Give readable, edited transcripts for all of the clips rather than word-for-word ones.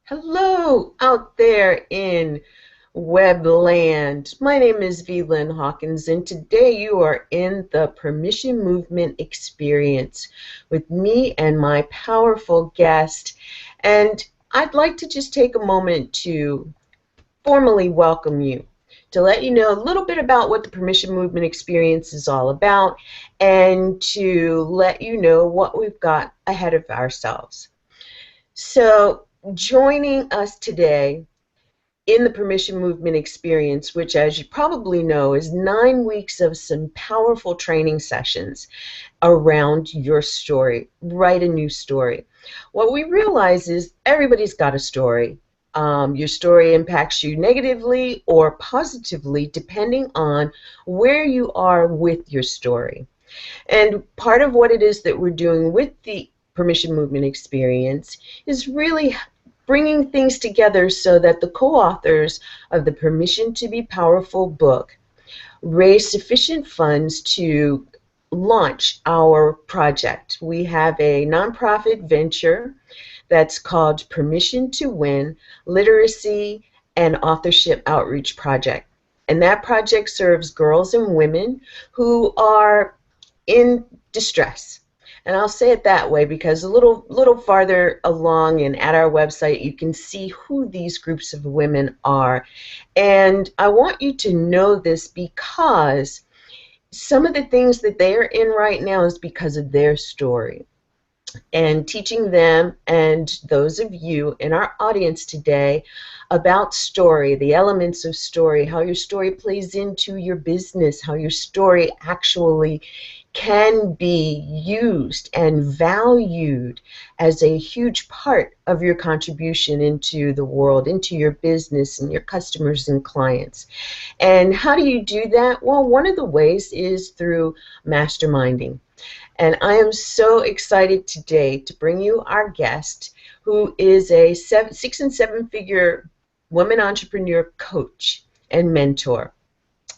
Hello out there in Webland. My name is V. Lynn Hawkins, and today you are in the Permission Movement Experience with me and my powerful guest. And I'd like to just take a moment to formally welcome you, to let you know a little bit about what the Permission Movement Experience is all about, and to let you know what we've got ahead of ourselves. So, joining us today in the Permission Movement Experience, which, as you probably know, is 9 weeks of some powerful training sessions around your story. Write a new story. What we realize is everybody's got a story. Your story impacts you negatively or positively depending on where you are with your story. And part of what it is that we're doing with the Permission Movement Experience is really bringing things together so that the co-authors of the Permission to Be Powerful book raise sufficient funds to launch our project. We have a nonprofit venture that's called Permission to Win Literacy and Authorship Outreach Project. And that project serves girls and women who are in distress. And I'll say it that way because a little farther along and at our website you can see who these groups of women are. And I want you to know this because some of the things that they are in right now is because of their story. And teaching them and those of you in our audience today about story, the elements of story, how your story plays into your business, how your story actually can be used and valued as a huge part of your contribution into the world, into your business and your customers and clients. And how do you do that? Well, one of the ways is through masterminding. And I am so excited today to bring you our guest, who is a 6 and 7 figure woman entrepreneur coach and mentor.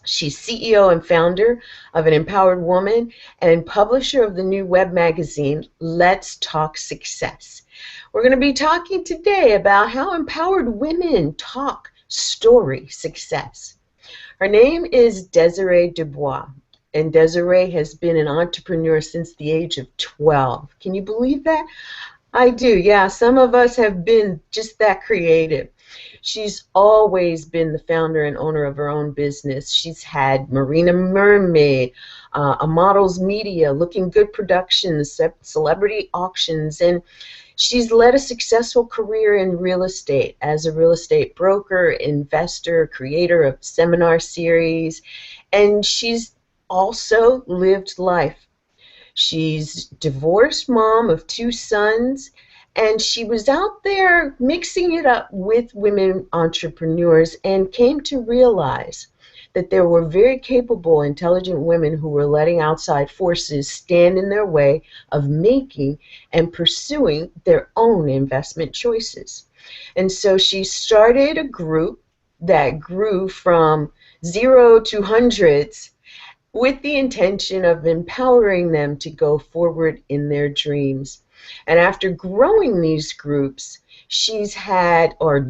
She's CEO and founder of An Empowered Woman and publisher of the new web magazine, Let's Talk Success. We're going to be talking today about how empowered women talk story success. Her name is DESIREE Dubois. And DESIREE has been an entrepreneur since the age of 12. Can you believe that? I do, yeah. Some of us have been just that creative. She's always been the founder and owner of her own business. She's had Marina Mermaid, a Models Media, Looking Good Productions, celebrity auctions, and she's led a successful career in real estate as a real estate broker, investor, creator of seminar series, and she's also lived life. She's divorced mom of 2 sons, and she was out there mixing it up with women entrepreneurs and came to realize that there were very capable, intelligent women who were letting outside forces stand in their way of making and pursuing their own investment choices. And so she started a group that grew from 0 to hundreds with the intention of empowering them to go forward in their dreams. And after growing these groups,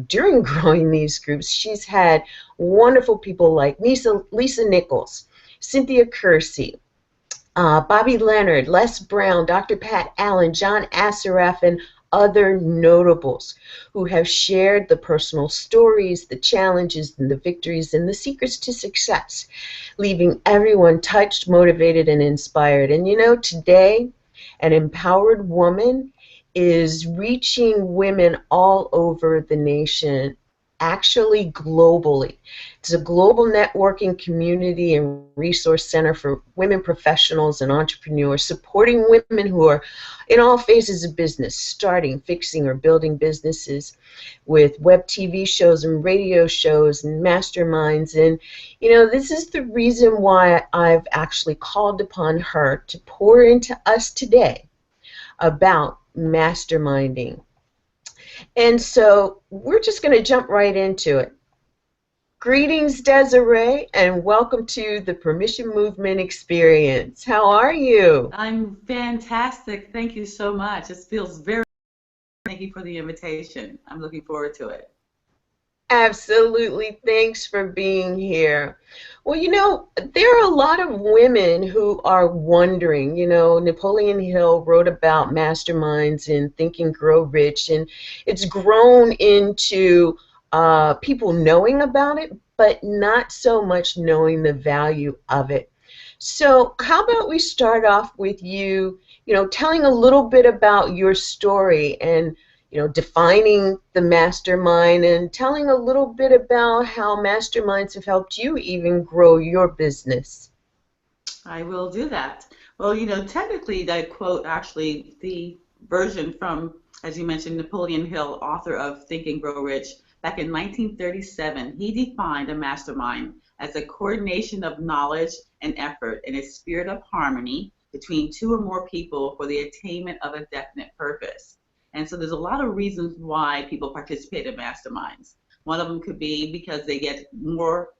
during growing these groups, she's had wonderful people like Lisa Nichols, Cynthia Kersey, Bobby Leonard, Les Brown, Dr. Pat Allen, John Assaraf, and other notables who have shared the personal stories, the challenges, and the victories, and the secrets to success, leaving everyone touched, motivated, and inspired. And you know, today, an empowered woman is reaching women all over the nation, actually globally. It's a global networking community and resource center for women professionals and entrepreneurs, supporting women who are in all phases of business, starting, fixing, or building businesses with web TV shows and radio shows and masterminds. And, you know, this is the reason why I've actually called upon her to pour into us today about masterminding. And so we're just going to jump right into it. Greetings, DESIREE, and welcome to the Permission Movement Experience. How are you? I'm fantastic. Thank you so much. It feels very Thank you for the invitation. I'm looking forward to it. Absolutely. Thanks for being here. Well, there are a lot of women who are wondering. Napoleon Hill wrote about masterminds in Think and Grow Rich, and it's grown into people knowing about it, but not so much knowing the value of it. So, how about we start off with you, telling a little bit about your story and defining the mastermind and telling a little bit about how masterminds have helped you even grow your business. I will do that. Well, technically that quote actually the version from, as you mentioned, Napoleon Hill, author of Think and Grow Rich, back in 1937, he defined a mastermind as a coordination of knowledge and effort in a spirit of harmony between two or more people for the attainment of a definite purpose. And so there's a lot of reasons why people participate in masterminds. One of them could be because they get more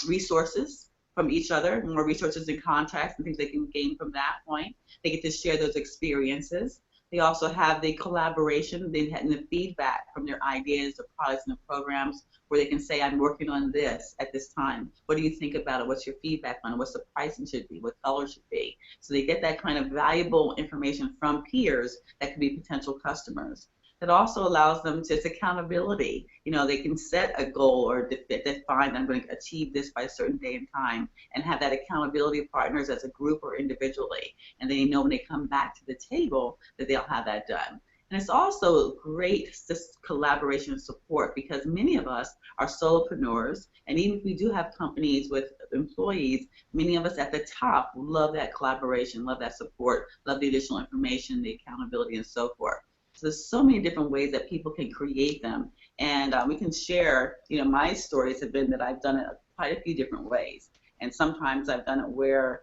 resources from each other, more resources and contacts and things they can gain from that point. They get to share those experiences. They also have the collaboration and the feedback from their ideas, the products, and the programs where they can say, I'm working on this at this time. What do you think about it? What's your feedback on it? What's the pricing should be? What color should be? So they get that kind of valuable information from peers that could be potential customers. It also allows them to, it's accountability. They can set a goal or define, I'm going to achieve this by a certain day and time, and have that accountability partners as a group or individually. And they know when they come back to the table that they'll have that done. And it's also great collaboration and support because many of us are solopreneurs. And even if we do have companies with employees, many of us at the top love that collaboration, love that support, love the additional information, the accountability, and so forth. So there's so many different ways that people can create them. And we can share, my stories have been that I've done it quite a few different ways. And sometimes I've done it where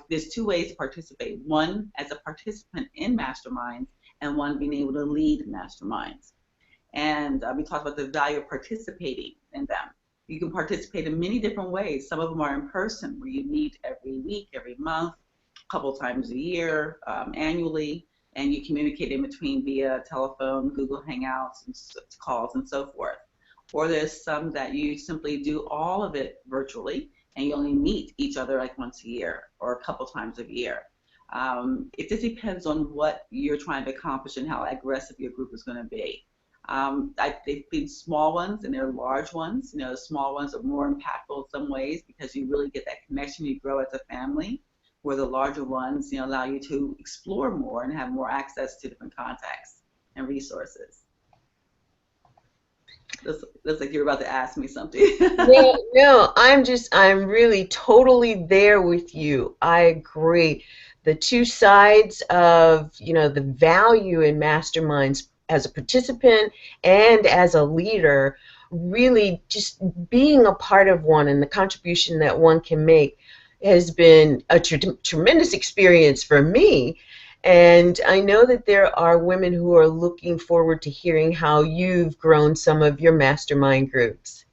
there's two ways to participate. One, as a participant in masterminds, and one being able to lead masterminds. And we talked about the value of participating in them. You can participate in many different ways. Some of them are in person, where you meet every week, every month, a couple times a year, annually, and you communicate in between via telephone, Google Hangouts, and calls, and so forth. Or there's some that you simply do all of it virtually, and you only meet each other like once a year or a couple times a year. It just depends on what you're trying to accomplish and how aggressive your group is going to be. They've been small ones and they're large ones. The small ones are more impactful in some ways because you really get that connection, you grow as a family, where the larger ones, allow you to explore more and have more access to different contacts and resources. Looks like you're about to ask me something. No, no, I'm really totally there with you. I agree. The two sides of, the value in masterminds as a participant and as a leader, really just being a part of one and the contribution that one can make has been a tremendous experience for me. And I know that there are women who are looking forward to hearing how you've grown some of your mastermind groups.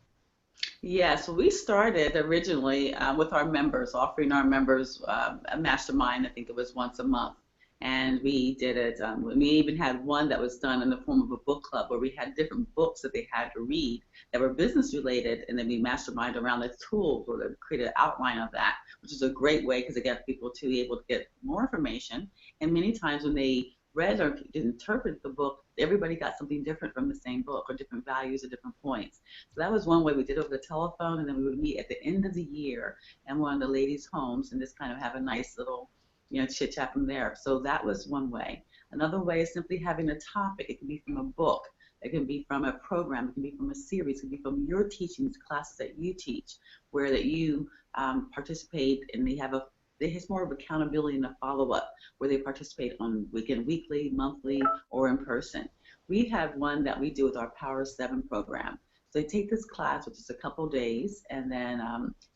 Yes, we started originally with our members, offering our members a mastermind. I think it was once a month. And we did it. We even had one that was done in the form of a book club where we had different books that they had to read that were business related, and then we mastermind around the tools or to create an outline of that, which is a great way because it got people to be able to get more information. And many times when they read or interpret the book, everybody got something different from the same book or different values or different points. So that was one way we did over the telephone, and then we would meet at the end of the year in one of the ladies' homes and just kind of have a nice little, chit chat from there. So that was one way. Another way is simply having a topic. It can be from a book. It can be from a program. It can be from a series. It can be from your teachings, classes that you teach, where that you participate and they have it's more of accountability and a follow-up where they participate on weekly, monthly, or in person. We have one that we do with our Power 7 program. So they take this class, which is a couple days, and then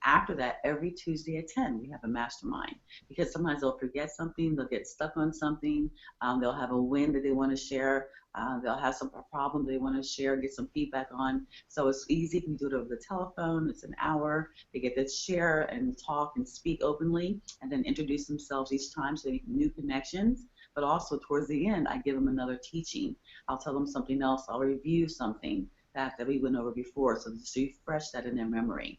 after that, every Tuesday at 10, we have a mastermind. Because sometimes they'll forget something, they'll get stuck on something, they'll have a win that they want to share, they'll have some problem they want to share, get some feedback on. So it's easy. You can do it over the telephone. It's an hour. They get to share and talk and speak openly, and then introduce themselves each time so they make new connections. but also towards the end, I give them another teaching. I'll tell them something else. I'll review something that we went over before, so just to refresh that in their memory.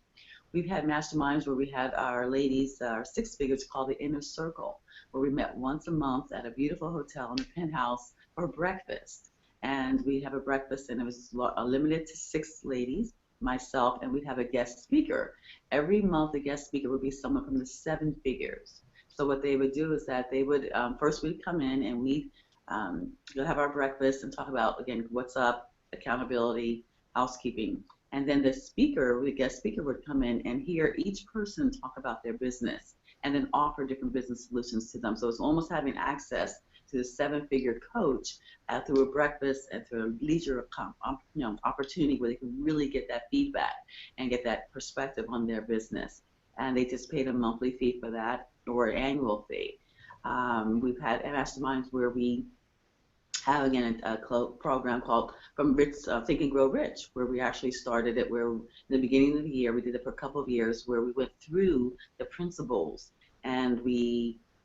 We've had masterminds where we had our ladies, our six figures, called the Inner Circle, where we met once a month at a beautiful hotel in the penthouse for breakfast. And we'd have a breakfast, and it was limited to 6 ladies, myself, and we'd have a guest speaker. Every month, the guest speaker would be someone from the 7 figures. So what they would do is that they would, first we'd come in and we'd go have our breakfast and talk about, again, what's up, accountability, housekeeping. And then the guest speaker would come in and hear each person talk about their business and then offer different business solutions to them. So it's almost having access to the 7-figure coach through a breakfast and through a leisure opportunity where they can really get that feedback and get that perspective on their business. And they just paid a monthly fee for that or an annual fee. We've had masterminds where we have, again, a program called From Rich, Think and Grow Rich, where we actually started it where in the beginning of the year, we did it for a couple of years, where we went through the principles, and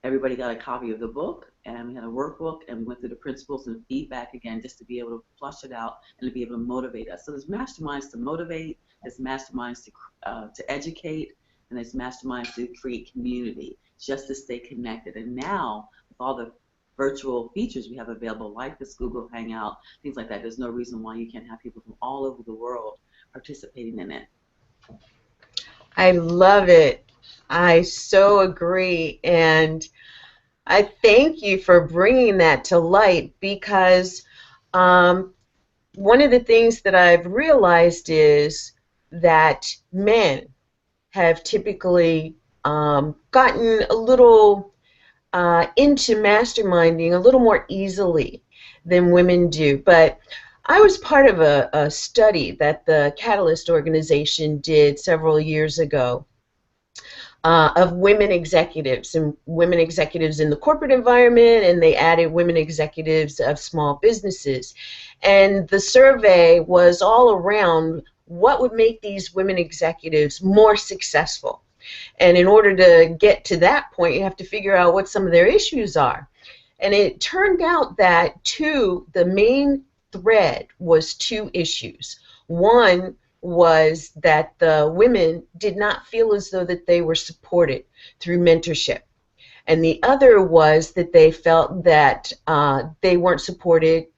everybody got a copy of the book, and we had a workbook, and we went through the principles and feedback again, just to be able to flush it out and to be able to motivate us. So there's masterminds to motivate, there's masterminds to educate, and there's masterminds to create community, just to stay connected. And now, with all the virtual features we have available, like this Google Hangout, things like that, there's no reason why you can't have people from all over the world participating in it. I love it. I so agree. And I thank you for bringing that to light, because one of the things that I've realized is that men have typically gotten a little into masterminding a little more easily than women do. But I was part of a study that the Catalyst organization did several years ago of women executives, and women executives in the corporate environment, and they added women executives of small businesses. And the survey was all around what would make these women executives more successful. And in order to get to that point, you have to figure out what some of their issues are. And it turned out that the main thread was 2 issues. One was that the women did not feel as though that they were supported through mentorship. And the other was that they felt that they weren't supported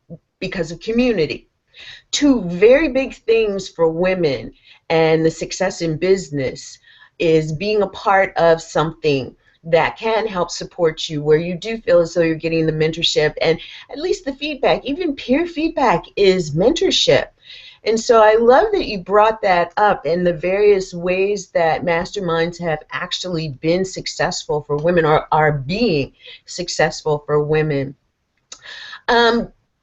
because of community. 2 very big things for women and the success in business is being a part of something that can help support you, where you do feel as though you're getting the mentorship and at least the feedback. Even peer feedback is mentorship. And so I love that you brought that up, and the various ways that masterminds have actually been successful for women, or are being successful for women.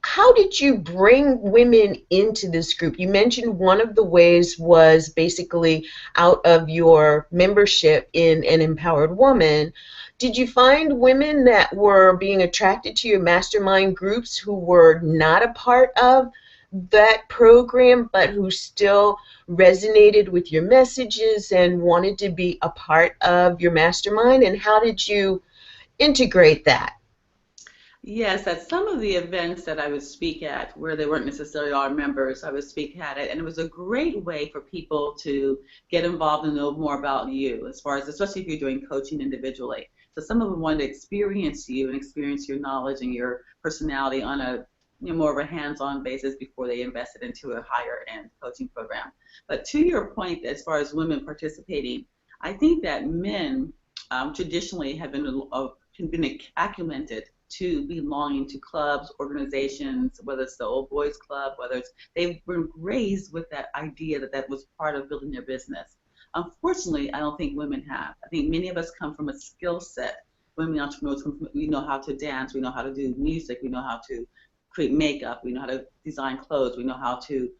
How did you bring women into this group? You mentioned one of the ways was basically out of your membership in An Empowered Woman. Did you find women that were being attracted to your mastermind groups who were not a part of that program, but who still resonated with your messages and wanted to be a part of your mastermind? And how did you integrate that? Yes, at some of the events that I would speak at, where they weren't necessarily our members, I would speak at it, and it was a great way for people to get involved and know more about you, as far as, especially if you're doing coaching individually. So some of them wanted to experience you and experience your knowledge and your personality on a more of a hands-on basis before they invested into a higher-end coaching program. But to your point, as far as women participating, I think that men traditionally have been acclimated to belonging to clubs, organizations, whether it's the old boys club, they've been raised with that idea that that was part of building their business. Unfortunately, I don't think women have. I think many of us come from a skill set. Women entrepreneurs, we know how to dance, we know how to do music, we know how to create makeup, we know how to design clothes, we know how to,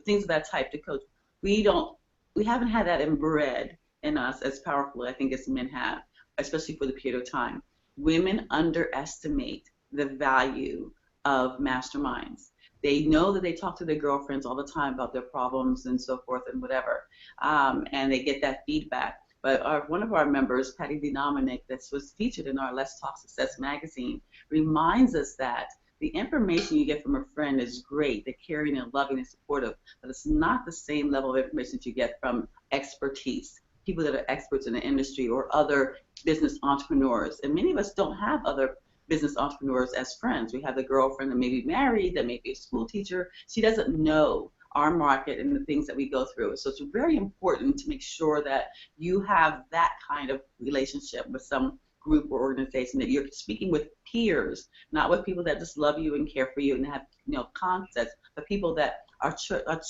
things of that type to coach. We haven't had that inbred in us as powerfully, I think, as men have, especially for the period of time. Women underestimate the value of masterminds. They know that they talk to their girlfriends all the time about their problems and so forth and whatever, and they get that feedback. But one of our members, Patty D. Dominic, that was featured in our Let's Talk Success magazine, reminds us that the information you get from a friend is great, they're caring and loving and supportive, but it's not the same level of information that you get from expertise, people that are experts in the industry or other business entrepreneurs. And many of us don't have other business entrepreneurs as friends. We have the girlfriend that may be married, that may be a school teacher. She doesn't know our market and the things that we go through. So it's very important to make sure that you have that kind of relationship with some group or organization, that you're speaking with peers, not with people that just love you and care for you and have concepts, but people that are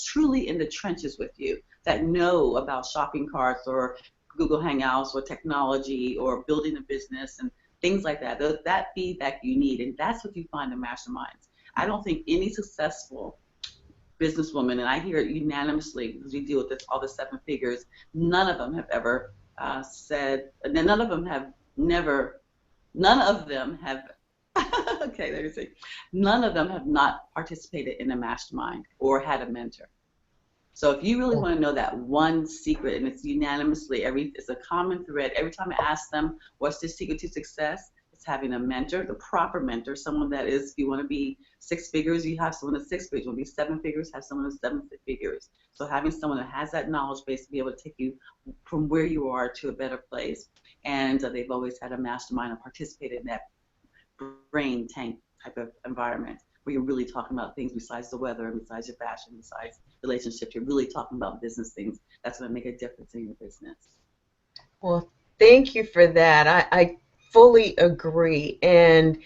truly in the trenches with you, that know about shopping carts or Google Hangouts or technology or building a business and things like that. That feedback you need, and that's what you find in masterminds. I don't think any successful businesswoman, and I hear it unanimously because we deal with this, all the seven figures, none of them have ever said, and none of them have never, none of them have, okay, let me see, none of them have not participated in a mastermind or had a mentor. So if you really want to know that one secret, and it's unanimously, it's a common thread, every time I ask them, what's the secret to success? It's having a mentor, the proper mentor, someone that is, if you want to be six figures, you have someone that's 6 figures. You want to be 7 figures, have someone that's 7 figures. So having someone that has that knowledge base to be able to take you from where you are to a better place. And they've always had a mastermind and participated in that brain tank type of environment, where you're really talking about things besides the weather, besides your fashion, besides relationships. You're really talking about business things. That's going to make a difference in your business. Well, thank you for that. I fully agree. And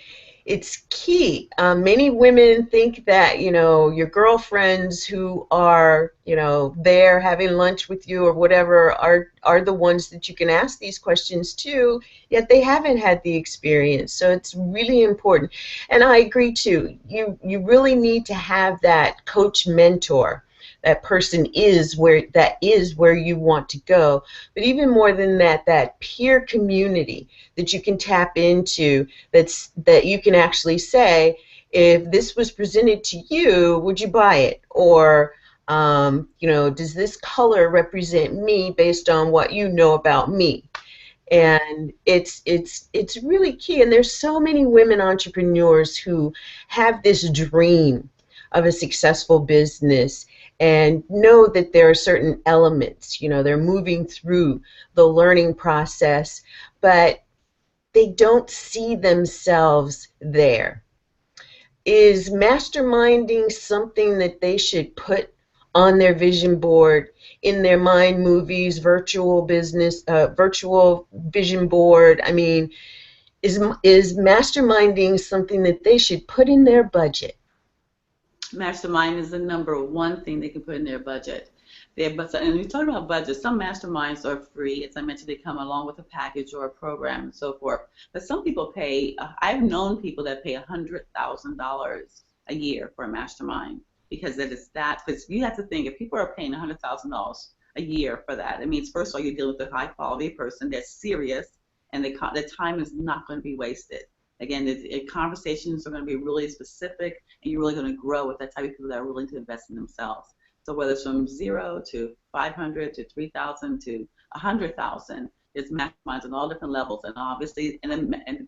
it's key. Many women think that, your girlfriends who are, there having lunch with you or whatever are the ones that you can ask these questions to, yet they haven't had the experience. So it's really important. And I agree too. You really need to have that coach mentor. That person is where you want to go. But even more than that, that peer community that you can tap into, that you can actually say, if this was presented to you, would you buy it? Or does this color represent me based on what you know about me? And it's really key. And there's so many women entrepreneurs who have this dream of a successful business and know that there are certain elements, they're moving through the learning process, but they don't see themselves there. Is masterminding something that they should put on their vision board, in their mind movies, virtual vision board? I mean, is masterminding something that they should put in their budget? Mastermind is the number one thing they can put in their budget. And we're talking about budget. Some masterminds are free. As I mentioned, they come along with a package or a program and so forth. But some people pay, I've known people that pay $100,000 a year for a mastermind, because because you have to think, if people are paying $100,000 a year for that, it means, first of all, you're dealing with a high quality person that's serious, and the time is not going to be wasted. Again, the conversations are going to be really specific, and you're really going to grow with that type of people that are willing to invest in themselves. So whether it's from 0 to 500 to 3,000 to 100,000, there's masterminds on all different levels, and obviously, and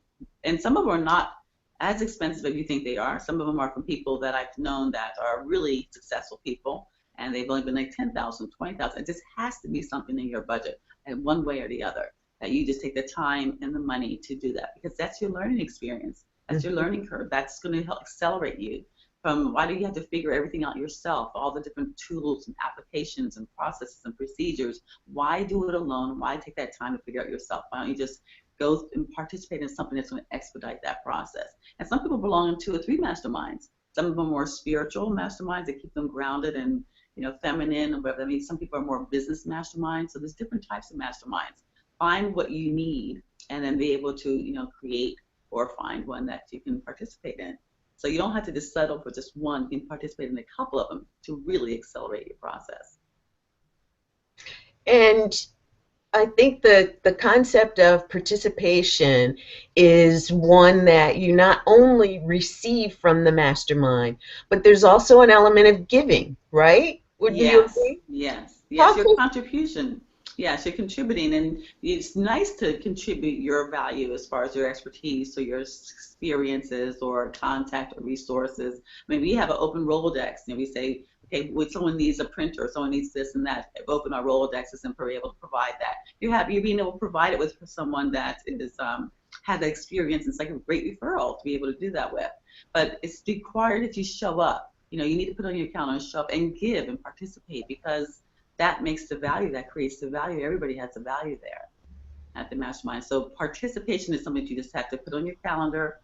some of them are not as expensive as you think they are. Some of them are from people that I've known that are really successful people, and they've only been like 10,000, 20,000. It just has to be something in your budget, and one way or the other, that you just take the time and the money to do that, because that's your learning experience. That's your learning curve. That's going to help accelerate you. Why do you have to figure everything out yourself, all the different tools and applications and processes and procedures? Why do it alone? Why take that time to figure out yourself? Why don't you just go and participate in something that's going to expedite that process? And some people belong in 2 or 3 masterminds. Some of them are more spiritual masterminds that keep them grounded and feminine and whatever. I mean, some people are more business masterminds. So there's different types of masterminds. Find what you need, and then be able to create or find one that you can participate in. So you don't have to just settle for just one. You can participate in a couple of them to really accelerate your process. And I think the concept of participation is one that you not only receive from the mastermind, but there's also an element of giving, right? Would you agree? Yes. Your contribution. Yes, you're contributing, and it's nice to contribute your value as far as your expertise or your experiences or contact or resources. I mean, we have an open Rolodex, and we say, okay, when someone needs a printer, someone needs this and that, open our Rolodexes and we're able to provide that. You're being able to provide it with someone that is has that experience. It's like a great referral to be able to do that with. But it's required that you show up. You need to put on your calendar and show up and give and participate because that makes the value, that creates the value. Everybody has a value there at the mastermind. So participation is something that you just have to put on your calendar.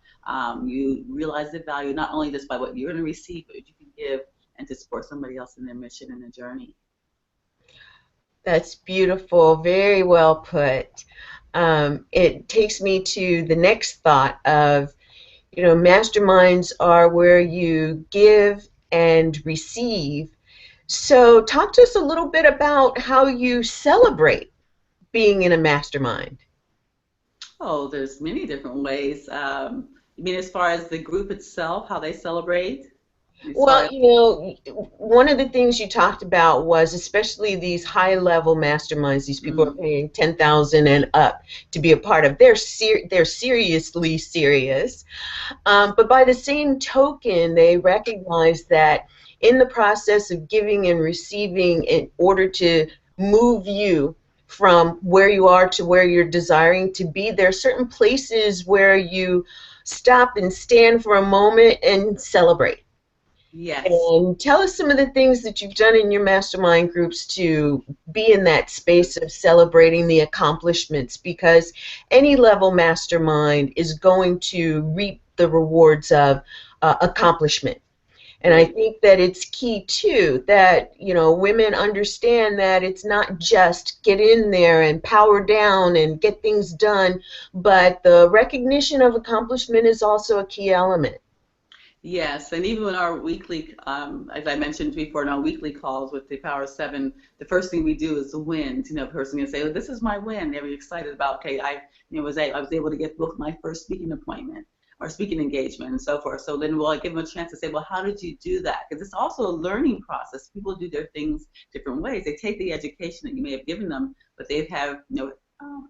You realize the value not only just by what you're going to receive, but what you can give and to support somebody else in their mission and their journey. That's beautiful. Very well put. It takes me to the next thought of, masterminds are where you give and receive. So talk to us a little bit about how you celebrate being in a mastermind. Oh, there's many different ways. You mean as far as the group itself, how they celebrate? As far Well, as one of the things you talked about was especially these high-level masterminds. These people are mm, paying 10,000 and up to be a part of. They're seriously serious. But by the same token, they recognize that in the process of giving and receiving, in order to move you from where you are to where you're desiring to be, there are certain places where you stop and stand for a moment and celebrate. yes. And tell us some of the things that you've done in your mastermind groups to be in that space of celebrating the accomplishments, because any level mastermind is going to reap the rewards of accomplishment. And I Right. think that it's key too that, women understand that it's not just get in there and power down and get things done, but the recognition of accomplishment is also a key element. Yes, and even in our weekly, as I mentioned before, in our weekly calls with the Power of Seven, the first thing we do is the wins. A person can say, "Oh, this is my win." They're really excited about. Okay, I was able to get booked my first speaking appointment or speaking engagement and so forth. So then we'll give them a chance to say, "Well, how did you do that?" Because it's also a learning process. People do their things different ways. They take the education that you may have given them, but they have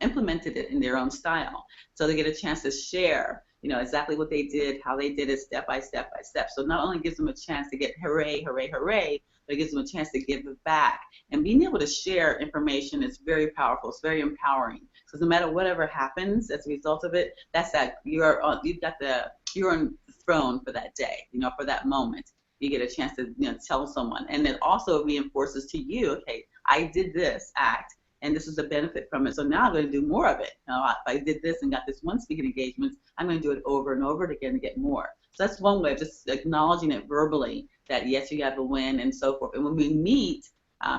implemented it in their own style. So they get a chance to share exactly what they did, how they did it step by step by step. So not only gives them a chance to get hooray, hooray, hooray, but it gives them a chance to give it back. And being able to share information is very powerful. It's very empowering. Because no matter whatever happens as a result of it, that's that you're on the throne for that day, for that moment. You get a chance to tell someone. And it also reinforces to you, okay, I did this act and this is the benefit from it. So now I'm going to do more of it. If I did this and got this one speaking engagement, I'm going to do it over and over again to get more. So that's one way of just acknowledging it verbally that yes, you have a win and so forth. And when we meet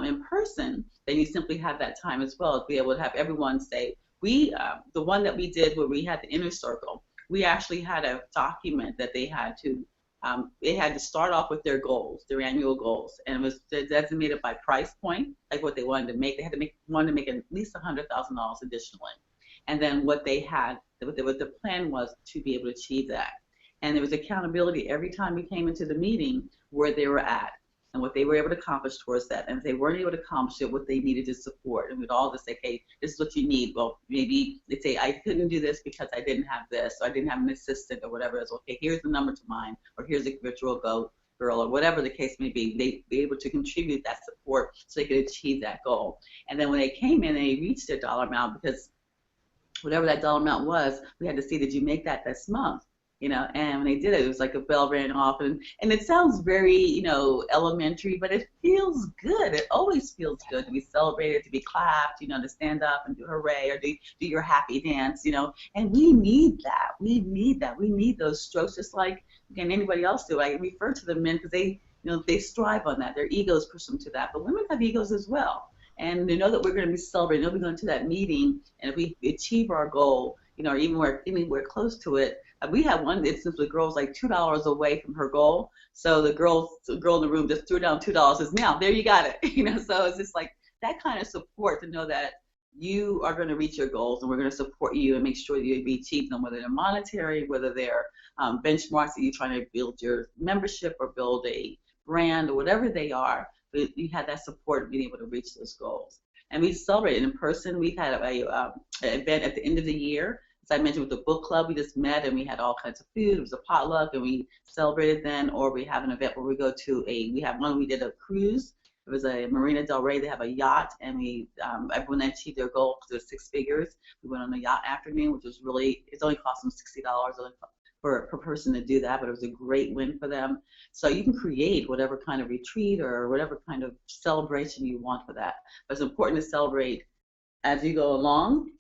in person, then you simply have that time as well to be able to have everyone say, the one that we did where we had the inner circle, we actually had a document that they had to start off with their goals, their annual goals, and it was designated by price point, like what they wanted to make. They had to wanted to make at least $100,000 additionally, and then what the plan was to be able to achieve that. And there was accountability every time we came into the meeting where they were at and what they were able to accomplish towards that. And if they weren't able to accomplish it, what they needed to support. And we'd all just say, hey, this is what you need. Well, maybe they'd say, I couldn't do this because I didn't have this, or I didn't have an assistant or whatever. It's okay, here's the number to mine, or here's a virtual girl, or whatever the case may be. They'd be able to contribute that support so they could achieve that goal. And then when they came in, they reached their dollar amount because whatever that dollar amount was, we had to see, did you make that this month? And when they did it, it was like a bell rang off, and it sounds very, elementary, but it feels good. It always feels good to be celebrated, to be clapped, to stand up and do hooray or do your happy dance, and we need that. We need that. We need those strokes, just like, again, anybody else do. I refer to the men because they strive on that. Their egos push them to that, but women have egos as well. And they know that we're going to be celebrating. They'll be going to that meeting, and if we achieve our goal, or even we're close to it. We had one instance where the girl was like $2 away from her goal. So the girl in the room just threw down $2 and says, now, there you got it. So it's just like that kind of support to know that you are going to reach your goals and we're going to support you and make sure that you achieve them, whether they're monetary, whether they're benchmarks that you're trying to build your membership or build a brand or whatever they are. But you had that support being able to reach those goals. and we celebrated in person. We had an event at the end of the year. As I mentioned, with the book club, we just met and we had all kinds of food. It was a potluck, and we celebrated then. Or we have an event where we go to we have one, we did a cruise. It was a Marina Del Rey. They have a yacht, and everyone achieved their goal because it was six figures. We went on a yacht afternoon, which was really, it's only cost them $60 per person to do that, but it was a great win for them. So you can create whatever kind of retreat or whatever kind of celebration you want for that. But it's important to celebrate as you go along.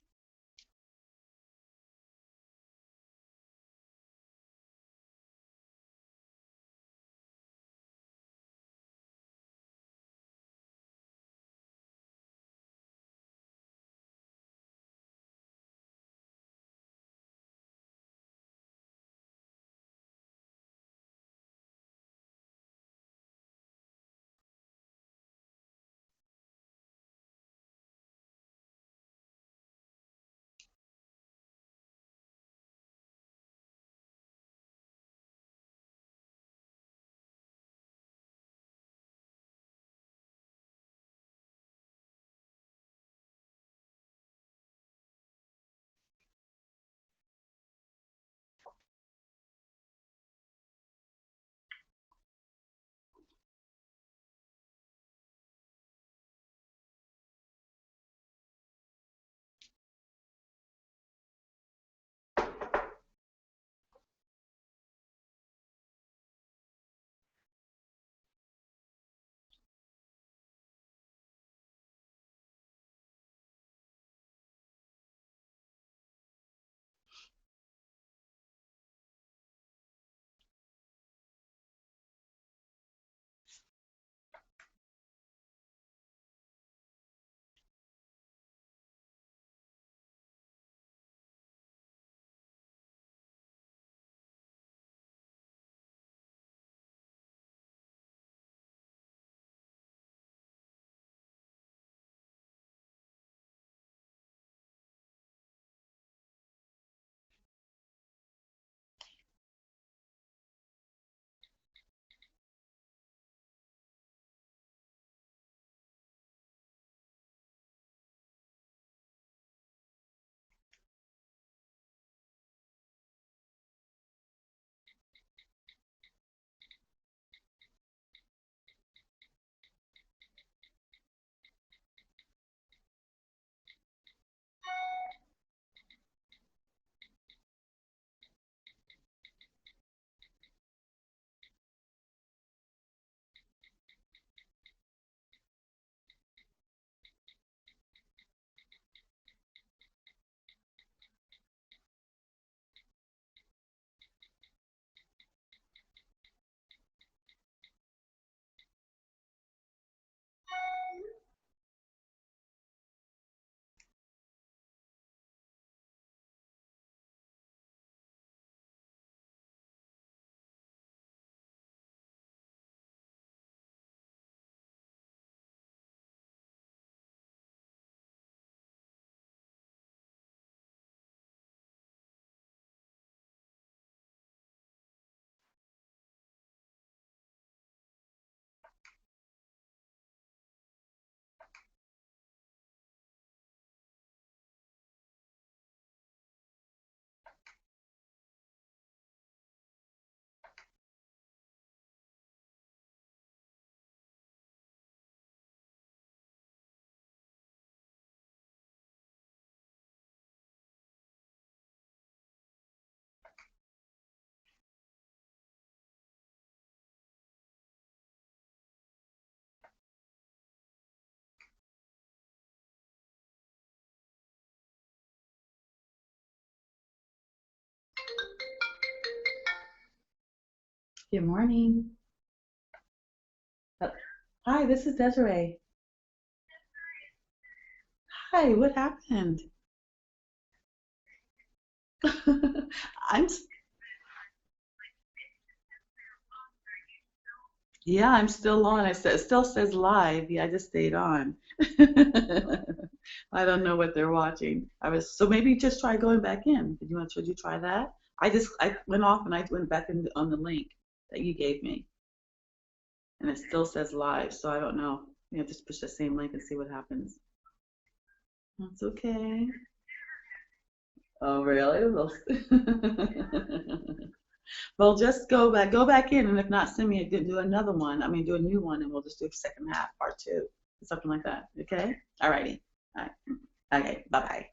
Good morning. Uh, Hi, this is Desiree. Hi, what happened? I'm Yeah, I'm still on. It still says live. Yeah, I just stayed on. I don't know what they're watching. So maybe just try going back in. Should you try that? I went off and I went back in on the link that you gave me, and it still says live. So I don't know. You have to push the same link and see what happens. That's okay. Oh, really? Well, well, just go back in, and if not, send me do another one. I mean, do a new one, and we'll just do a second half, part two, something like that. Okay? All righty. All right. Okay. Bye bye.